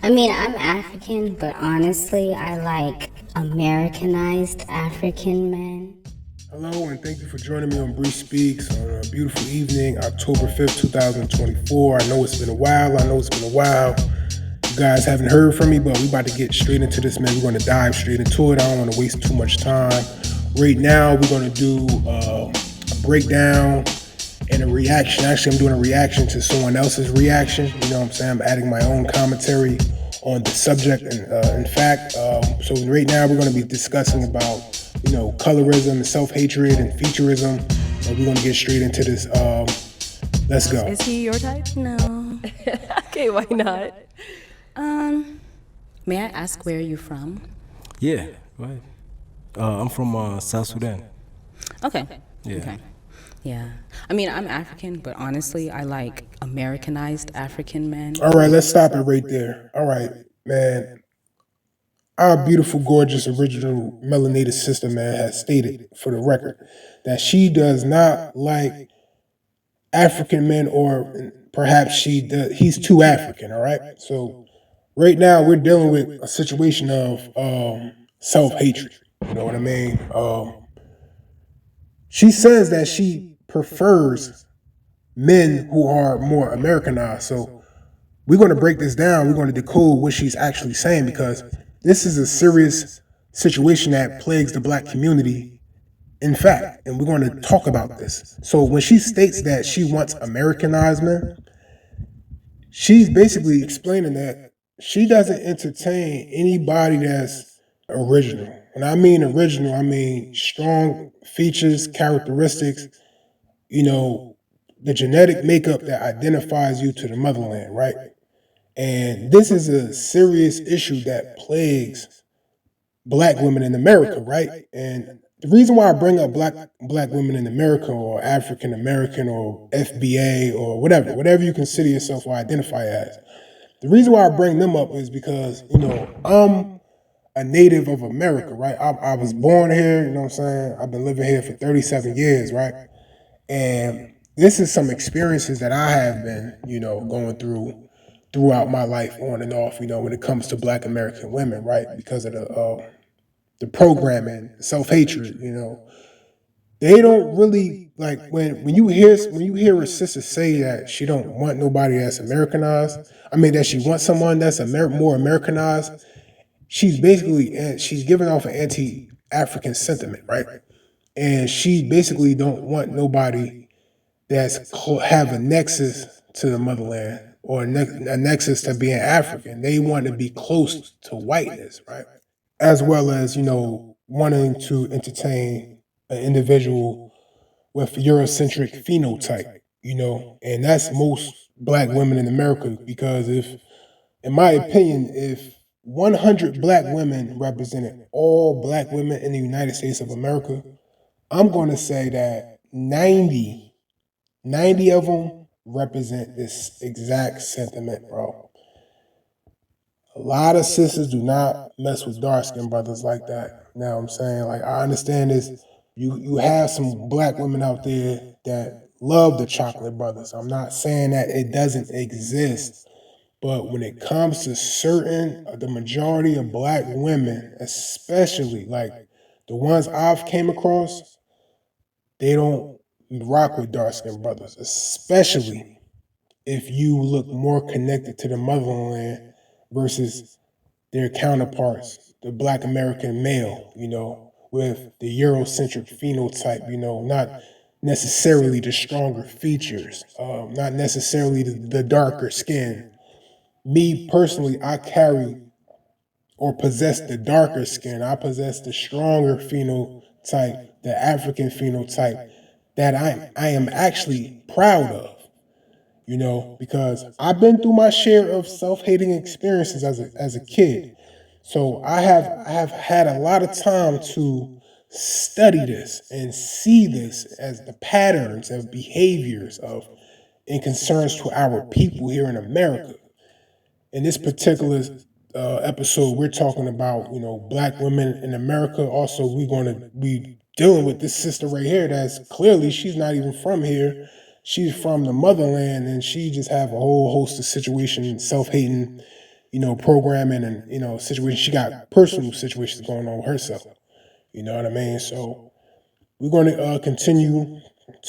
I mean, I'm African, but honestly, I like Americanized African men. Hello, and thank you for joining me on Bree Speaks on a beautiful evening, October 5th, 2024. I know it's been a while. You guys haven't heard from me, but we're about to get straight into this, man. We're going to dive straight into it. I don't want to waste too much time. Right now, we're going to do a breakdown and a reaction. Actually, I'm doing a reaction to someone else's reaction. You know what I'm saying? I'm adding my own commentary on the subject. And in fact, so right now, we're going to be discussing about colorism and self-hatred and featureism. We're going to get straight into this. Let's go. Is he your type? No. Okay, why not? May I ask where you're from? Yeah, right. I'm from South Sudan. Okay. Yeah. Okay. Yeah. I mean, I'm African, but honestly, I like Americanized African men. All right, let's stop it right there. All right, man. Our beautiful, gorgeous, original melanated sister, man, has stated for the record that she does not like African men, or perhaps he's too African, all right? So right now we're dealing with a situation of self-hatred. You know what I mean? She says that she prefers men who are more Americanized. So we're going to break this down. We're going to decode what she's actually saying, because this is a serious situation that plagues the black community, in fact, and we're going to talk about this. So when she states that she wants Americanized men, she's basically explaining that she doesn't entertain anybody that's original. When I mean original, I mean strong features, characteristics, the genetic makeup that identifies you to the motherland, right? And this is a serious issue that plagues black women in America, right? And the reason why I bring up black women in America, or African American, or FBA, or whatever you consider yourself or identify as, the reason why I bring them up is because, I'm a native of America, right? I was born here, you know what I'm saying? I've been living here for 37 years, right? And this is some experiences that I have been, going throughout my life, on and off, when it comes to black American women, right? Because of the programming, self-hatred, they don't really like when you hear a sister say that she don't want nobody that's Americanized. I mean, that she wants someone that's more Americanized. She's giving off an anti-African sentiment, right? And she basically don't want nobody that's have a nexus to the motherland, or a nexus to being African. They want to be close to whiteness, right? As well as, wanting to entertain an individual with Eurocentric phenotype, and that's most black women in America. Because in my opinion, if 100 black women represented all black women in the United States of America, I'm going to say that 90 of them represent this exact sentiment, bro. A lot of sisters do not mess with dark-skinned brothers like that. You know what I'm saying? Like, I understand this. You have some black women out there that love the chocolate brothers. I'm not saying that it doesn't exist. But when it comes to the majority of black women, especially like the ones I've came across, they don't rock with dark-skinned brothers, especially if you look more connected to the motherland versus their counterparts, the black American male, with the Eurocentric phenotype, not necessarily the stronger features, not necessarily the darker skin. Me personally, I carry or possess the darker skin. I possess the stronger phenotype, the African phenotype, that I am actually proud of. Because I've been through my share of self-hating experiences as a kid. So I have had a lot of time to study this and see this as the patterns of behaviors and concerns to our people here in America. In this particular episode, we're talking about, black women in America. Also, we're going to be dealing with this sister right here that's clearly, she's not even from here. She's from the motherland, and she just have a whole host of situations, self-hating, programming and, situations. She got personal situations going on with herself. You know what I mean? So we're going to continue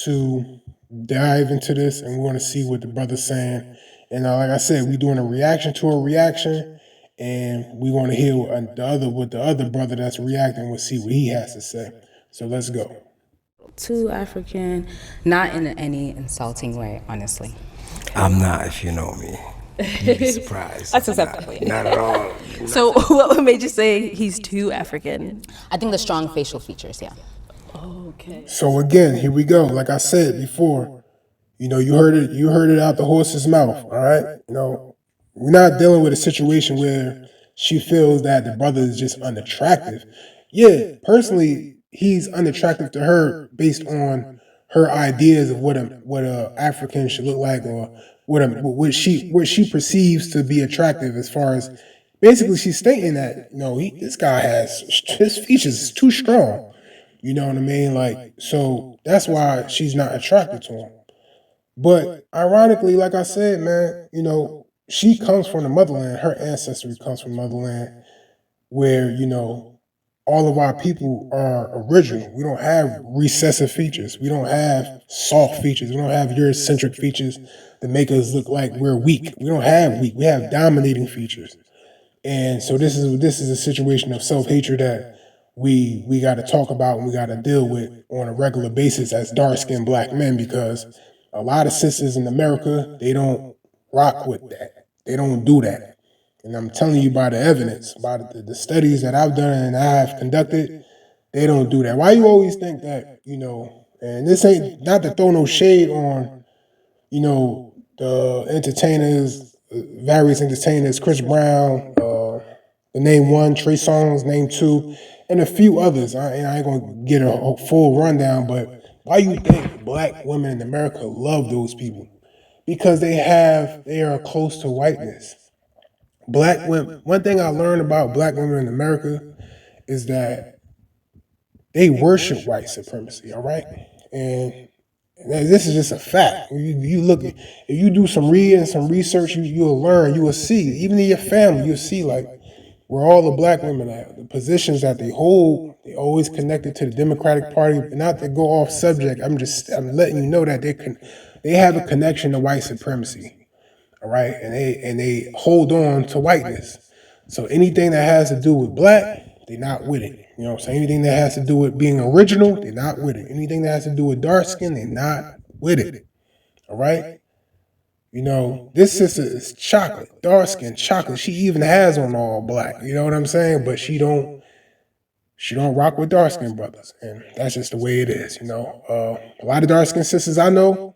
to dive into this, and we're going to see what the brother's saying. And like I said, we're doing a reaction to a reaction, and we're going to hear what the other brother that's reacting. We'll see what he has to say. So let's go. Too African, not in any insulting way, honestly. I'm not, if you know me. You'd be surprised. That's acceptable. Not at all. So what made you say he's too African? I think the strong facial features, yeah. Okay. So again, here we go. Like I said before, you heard it out the horse's mouth. All right. We're not dealing with a situation where she feels that the brother is just unattractive. Yeah, personally, he's unattractive to her based on her ideas of what a African should look like, or what she perceives to be attractive. As far as basically, she's stating that this guy has his features is too strong. You know what I mean? Like, so that's why she's not attracted to him. But ironically, like I said, man, she comes from the motherland. Her ancestry comes from motherland where, all of our people are original. We don't have recessive features. We don't have soft features. We don't have Eurocentric features that make us look like we're weak. We don't have weak. We have dominating features. And so this is a situation of self-hatred that we got to talk about and we got to deal with on a regular basis as dark-skinned black men, because a lot of sisters in America, they don't rock with that. They don't do that. And I'm telling you by the evidence, by the studies that I've done and I've conducted, they don't do that. Why you always think that, and this ain't not to throw no shade on, the entertainers, various entertainers, Chris Brown, the name one, Trey Songz, name two, and a few others. I ain't gonna get a full rundown, but why you think black women in America love those people? Because they are close to whiteness. Black women. One thing I learned about black women in America is that they worship white supremacy. All right, and this is just a fact. You look, if you do some reading, some research, you'll learn. You will see, even in your family, you'll see like where all the black women at, the positions that they hold, they always connected to the Democratic Party. Not to go off subject, I'm letting you know that they have a connection to white supremacy. All right, and they hold on to whiteness. So anything that has to do with black, they're not with it. You know what I'm saying? Anything that has to do with being original, they're not with it. Anything that has to do with dark skin, they're not with it. All right? This sister is chocolate, dark skin, chocolate. She even has on all black. You know what I'm saying? But she don't rock with dark skin brothers. And that's just the way it is, A lot of dark skin sisters I know,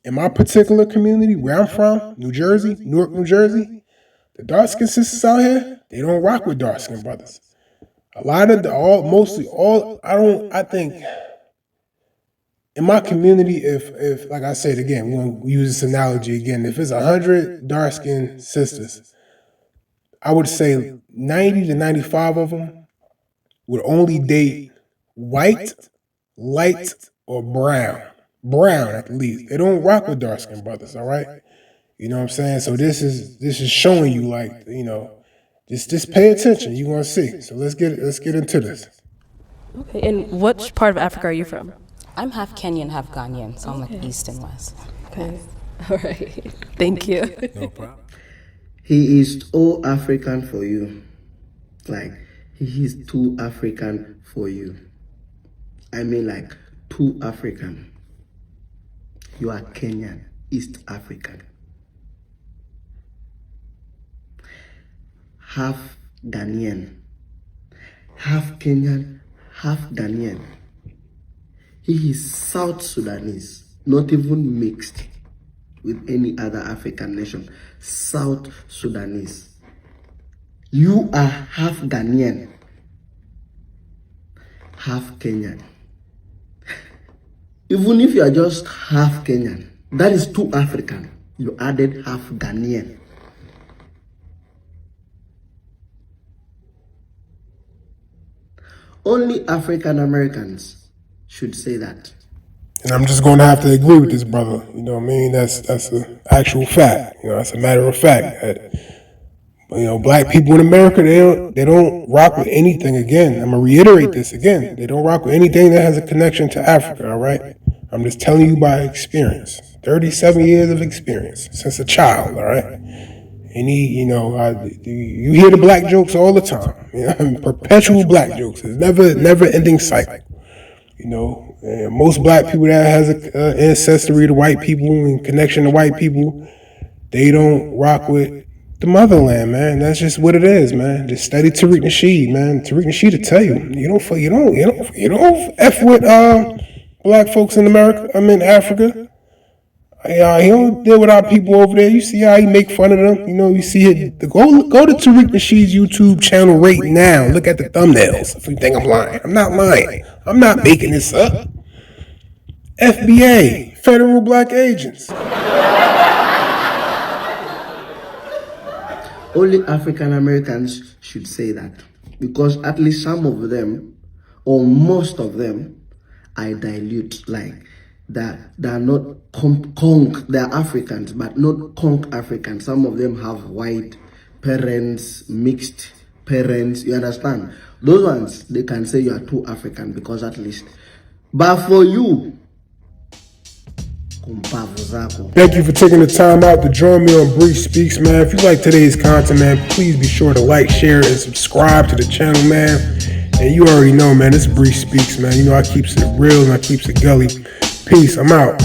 in my particular community where I'm from, New Jersey, Newark, New Jersey, the dark skin sisters out here, they don't rock with dark skin brothers. A lot of I think in my community, if like I said again, we're gonna use this analogy again, if it's 100 dark skin sisters, I would say 90 to 95 of them would only date white, light, or brown. Brown at least. They don't rock with dark skinned brothers, all right? You know what I'm saying? So this is showing you, like, just pay attention. You're gonna see. So let's get into this. Okay, and which part of Africa are you from? I'm half Kenyan, half Ghanaian, so I'm like East and West. Okay. All right. Thank you. No problem. He is all African for you. Like, he is too African for you. I mean, like, too African. You are Kenyan, East African. Half Ghanaian. Half Kenyan, half Ghanaian. He is South Sudanese, not even mixed with any other African nation. South Sudanese. You are half Ghanaian, half Kenyan. Even if you are just half Kenyan, that is too African. You added half Ghanaian. Only African Americans should say that. And I'm just going to have to agree with this brother. You know what I mean? That's an actual fact. That's a matter of fact. You know, black people in America, they don't rock with anything. Again, I'm gonna reiterate this again. They don't rock with anything that has a connection to Africa. All right, I'm just telling you by experience. 37 years of experience since a child. All right, you hear the black jokes all the time. You know, perpetual black jokes. It's never ending cycle. You know, and most black people that has an ancestry to white people and connection to white people, they don't rock with the motherland, man. That's just what it is, man. Just study Tariq Nasheed, man. Tariq Nasheed will tell you, you don't f with black folks in America. I'm in Africa. He don't deal with our people over there. You see how he make fun of them. You know, you see it. Go to Tariq Nasheed's YouTube channel right now. Look at the thumbnails. If you think I'm lying, I'm not lying. I'm not making this up. FBA, federal black agents. Only African Americans should say that, because at least some of them, or most of them, I dilute, like that they are not conk, they are Africans, but not conk Africans. Some of them have white parents, mixed parents, you understand? Those ones, they can say you are too African, because at least. But for you, thank you for taking the time out to join me on Bree Speaks, man. If you like today's content, man, please be sure to like, share, and subscribe to the channel, man. And you already know, man, this is Bree Speaks, man. You know, I keeps it real and I keeps it gully. Peace, I'm out.